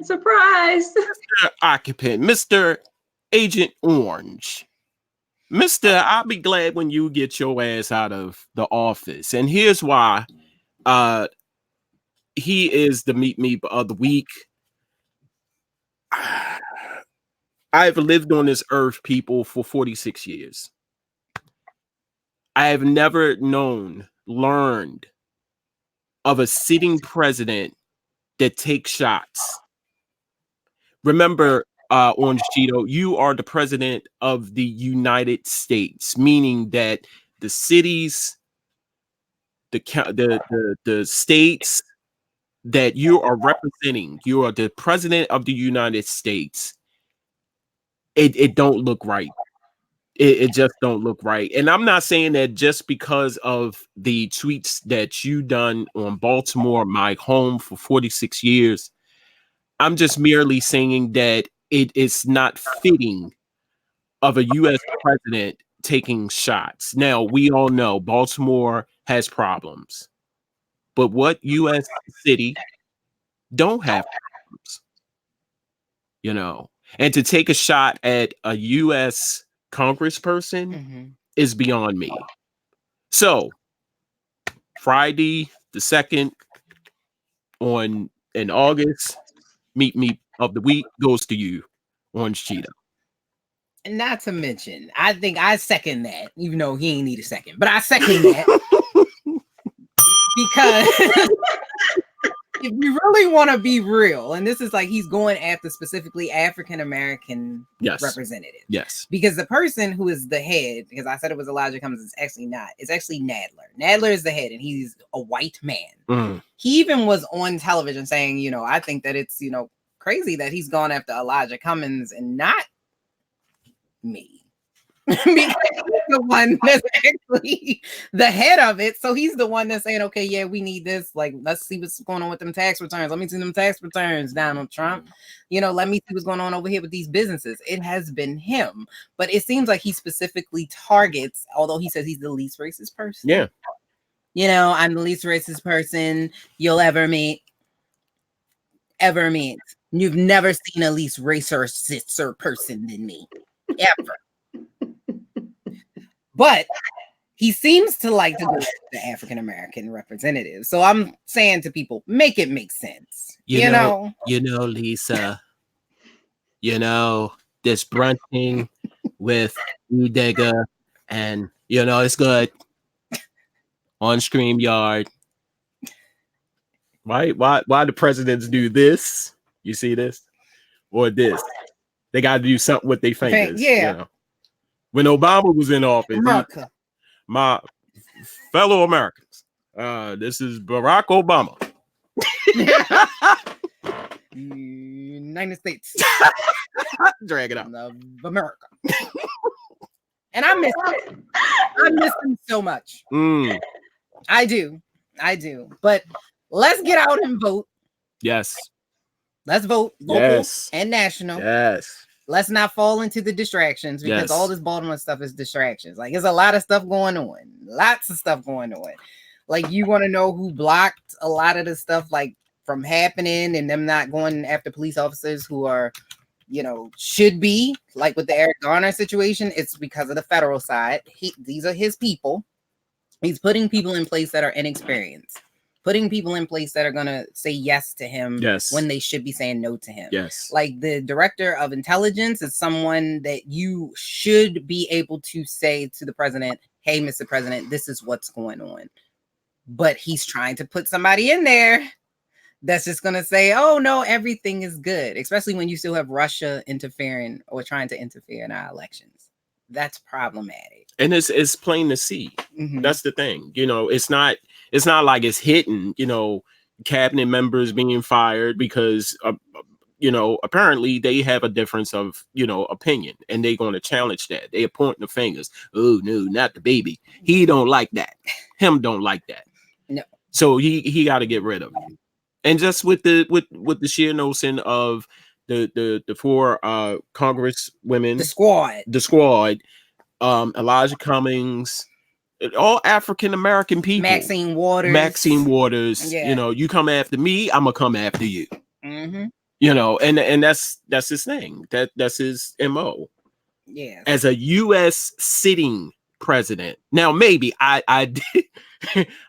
Speaker 3: Surprise.
Speaker 2: Mr. Occupant, Mr. Agent Orange. Mr. I'll be glad when you get your ass out of the office. And here's why. He is the Meep Meep of the week. I've lived on this earth, people, for 46 years. I have never learned of a sitting president that takes shots. Remember, Orange Cheeto, you are the president of the United States, meaning that the cities, the states that you are representing, you are the president of the United States. It don't look right. It just don't look right. And I'm not saying that just because of the tweets that you done on Baltimore, my home for 46 years. I'm just merely saying that it is not fitting of a U.S. president taking shots. Now, we all know Baltimore has problems, but what U.S. city don't have problems? And to take a shot at a U.S. congressperson is beyond me. So, Friday the 2nd in August, Meep Meep of the week goes to you, Orange Cheetah.
Speaker 1: And not to mention, I think I second that, even though he ain't need a second, but I second that because if you really want to be real, and this is like he's going after specifically African-American representatives.
Speaker 2: Yes.
Speaker 1: Because the person who is the head, because I said it was Elijah Cummings, it's actually not. It's actually Nadler. Nadler is the head, and he's a white man. He even was on television saying, I think that it's, crazy that he's gone after Elijah Cummings and not me. Because he's the one that's actually the head of it. So he's the one that's saying, okay, yeah, we need this. Like, let's see what's going on with them tax returns. Let me see them tax returns, Donald Trump. Let me see what's going on over here with these businesses. It has been him. But it seems like he specifically targets, although he says he's the least racist person.
Speaker 2: Yeah.
Speaker 1: I'm the least racist person you'll ever meet. You've never seen a least racist person than me. Ever. But he seems to like to go to the African-American representative. So I'm saying to people, make it make sense. You know,
Speaker 2: Lisa, this brunching with Edigga, and it's good on StreamYard. Right? Why the presidents do this? You see this? Or this? They got to do something with their fingers.
Speaker 1: Yeah.
Speaker 2: When Obama was in office, my fellow Americans, this is Barack Obama.
Speaker 1: United States.
Speaker 2: Drag it out.
Speaker 1: Of America. And I miss him. I miss him so much. I do. But let's get out and vote.
Speaker 2: Yes.
Speaker 1: Let's vote local and national.
Speaker 2: Yes.
Speaker 1: Let's not fall into the distractions, because all this Baltimore stuff is distractions. Like, there's a lot of stuff going on. Lots of stuff going on. Like, you want to know who blocked a lot of the stuff, like, from happening, and them not going after police officers who are, you know, should be, like with the Eric Garner situation. It's because of the federal side. These are his people. He's putting people in place that are inexperienced, putting people in place that are going to say yes to him when they should be saying no to him. Like, the director of intelligence is someone that you should be able to say to the president, hey, Mr. President, this is what's going on. But he's trying to put somebody in there that's just going to say, oh, no, everything is good, especially when you still have Russia interfering or trying to interfere in our elections. That's problematic.
Speaker 2: And it's plain to see. That's the thing. You know, it's not like it's hidden, you know, cabinet members being fired because, you know, apparently they have a difference of, you know, opinion, and they're going to challenge that. They are pointing the fingers. Oh, no, not the baby. He don't like that. Him don't like that.
Speaker 1: No.
Speaker 2: So he got to get rid of him. And just with the sheer notion of the four Congress women, the squad, Elijah Cummings, all African American people, Maxine Waters. You know, you come after me, I'm gonna come after you. You know, and that's his thing. That's his MO.
Speaker 1: Yeah.
Speaker 2: As a U.S. sitting president. Now, maybe I did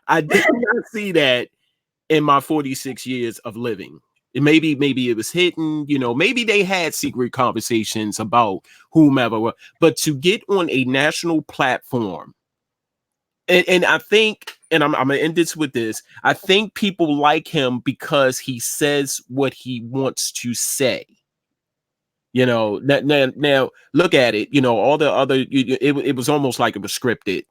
Speaker 2: I did not see that in my 46 years of living. Maybe it was hidden, you know, maybe they had secret conversations about whomever, but to get on a national platform, and I think, and I'm gonna end this with this, I think people like him because he says what he wants to say. You know, now look at it, you know, all the other, it was almost like it was scripted,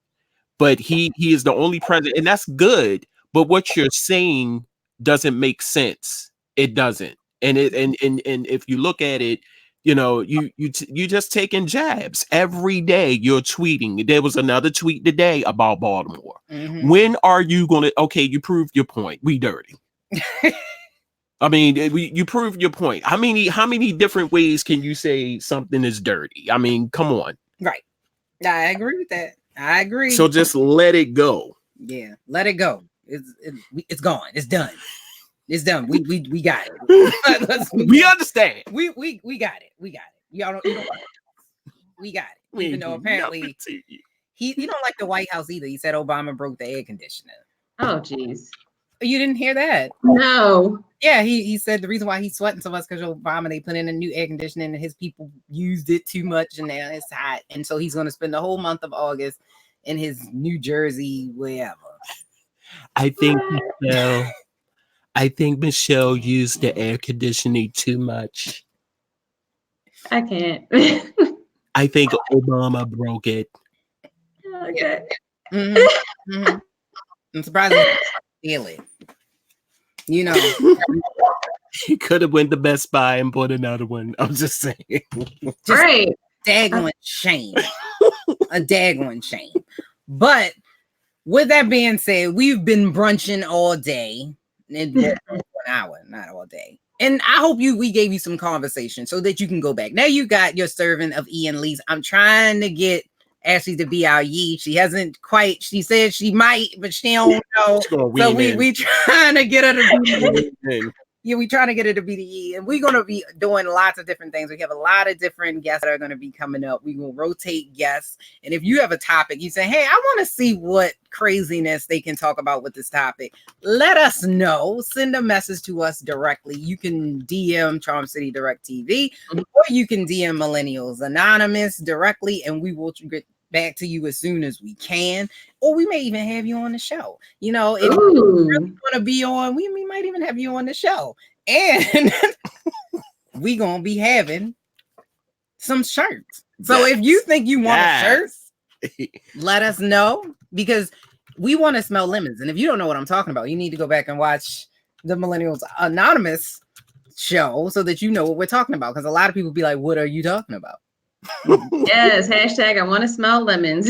Speaker 2: but he is the only president, and that's good. But what you're saying doesn't make sense. It doesn't. And if you look at it, you know, you just taking jabs every day. You're tweeting. There was another tweet today about Baltimore. When are you gonna? Okay, you proved your point. We dirty. I mean, you proved your point. How many different ways can you say something is dirty? I mean, come on.
Speaker 1: Right. I agree with that. I agree.
Speaker 2: So just let it go.
Speaker 1: Yeah, let it go. It's gone. It's done. It's done. We got it.
Speaker 2: We understand.
Speaker 1: We got it. We got it. Y'all don't. We got it. Even though apparently he don't like the White House either. He said Obama broke the air conditioner.
Speaker 3: Oh, geez.
Speaker 1: You didn't hear that?
Speaker 3: No.
Speaker 1: Yeah, he said the reason why he's sweating so much because Obama, they put in a new air conditioning and his people used it too much and now it's hot. And so he's going to spend the whole month of August in his New Jersey, wherever.
Speaker 2: I think Michelle used the air conditioning too much.
Speaker 3: I can't.
Speaker 2: I think Obama broke it.
Speaker 3: Okay.
Speaker 1: I'm surprised he didn't steal it. You know,
Speaker 2: he could have went to Best Buy and bought another one. I'm just saying.
Speaker 3: Right.
Speaker 1: Daggone shame. A daggone shame. But with that being said, we've been brunching all day. An hour, not all day. And I hope we gave you some conversation so that you can go back. Now you got your servant of Ian Lee's. I'm trying to get Ashley to be our Yee. She hasn't quite. She said she might, but she don't know. So we trying to get her to be. Yeah, we trying to get her to be the Yee, and we're gonna be doing lots of different things. We have a lot of different guests that are gonna be coming up. We will rotate guests, and if you have a topic, you say, "Hey, I want to see what craziness they can talk about with this topic." Let us know. Send a message to us directly. You can DM Charm City Direct TV, or you can DM Millennials Anonymous directly, and we will get back to you as soon as we can, or we may even have you on the show. You know, if you really want to be on, we might even have you on the show, and we gonna be having some shirts. So if you think you want a shirt, let us know, because we want to smell lemons. And if you don't know what I'm talking about, you need to go back and watch the Millennials Anonymous show so that you know what we're talking about, because a lot of people be like, what are you talking about?
Speaker 3: Yes, hashtag I want to smell lemons.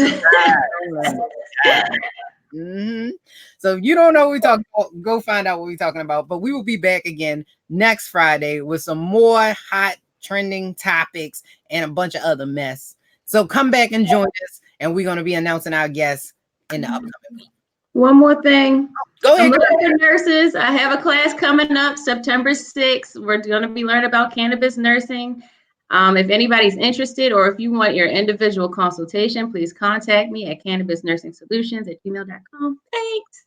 Speaker 1: So if you don't know what we talking about, go find out what we're talking about. But we will be back again next Friday with some more hot trending topics, and a bunch of other mess. So come back and join us, and we're going to be announcing our guests in the upcoming week.
Speaker 3: One more thing.
Speaker 1: Go ahead.
Speaker 3: American nurses, I have a class coming up September 6th. We're going to be learning about cannabis nursing. If anybody's interested or if you want your individual consultation, please contact me at cannabisnursingsolutions@gmail.com. Thanks.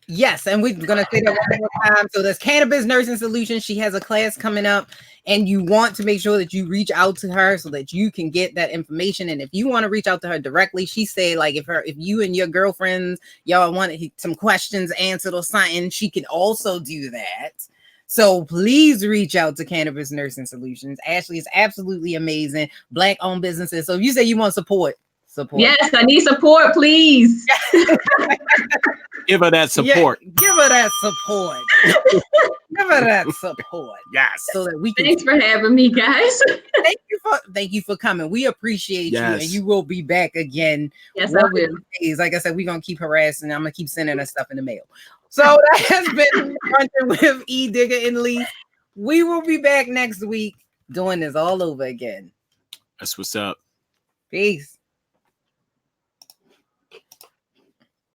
Speaker 1: Yes, and we're going to say that one more time. So there's Cannabis Nursing Solutions. She has a class coming up, and you want to make sure that you reach out to her so that you can get that information. And if you want to reach out to her directly, she said, like, if you and your girlfriends, y'all want some questions answered or something, she can also do that. So please reach out to Cannabis Nursing Solutions. Ashley is absolutely amazing. Black-owned businesses. So if you say you want support.
Speaker 3: Yes, I need support, please.
Speaker 2: Give her that support.
Speaker 1: Yeah, give her that support. Give her that support.
Speaker 2: Yes.
Speaker 1: So that we can.
Speaker 3: Thanks for having me, guys.
Speaker 1: Thank you for coming. We appreciate you, and you will be back again.
Speaker 3: Yes, I will.
Speaker 1: Like I said, we're gonna keep harassing. I'm gonna keep sending her stuff in the mail. So that has been Brunching with Edigga and Leise. We will be back next week doing this all over again.
Speaker 2: That's what's up.
Speaker 1: Peace.